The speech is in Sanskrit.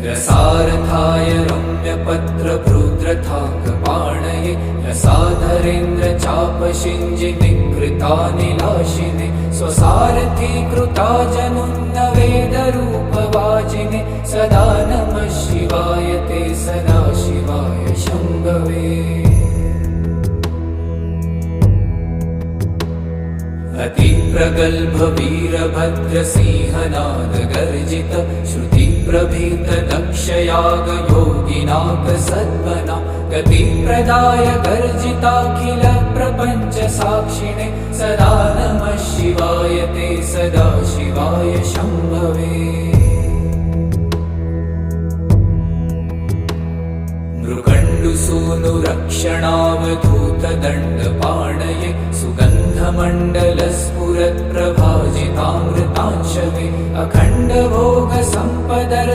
रसारथाय रम्यपत्रभृद्रथाङ्गपाणये रसाधरेन्द्र चापशिञ्जिनिकृतानिलाशिने स्वसारथीकृता जनुन्न वेदरूपवाचिने सदा नमः शिवाय ते सदा शिवाय शम्भवे। अतिप्रगल्भ वीरभद्रसिंहनाद गर्जित श्रुतिप्रभीत दक्षयाग योगिनाथ सद्मना गतिप्रदाय गर्जिताखिल प्रपञ्च साक्षिणे सदा नमः शिवाय ते सदा शिवाय शम्भवे। मृकण्डुसूनुरक्षणावधूतदण्डपाणये सुगन्धमण्डलस्फुरत्प्रभाजितामृतांशवे अखण्डभोगसम्पदर्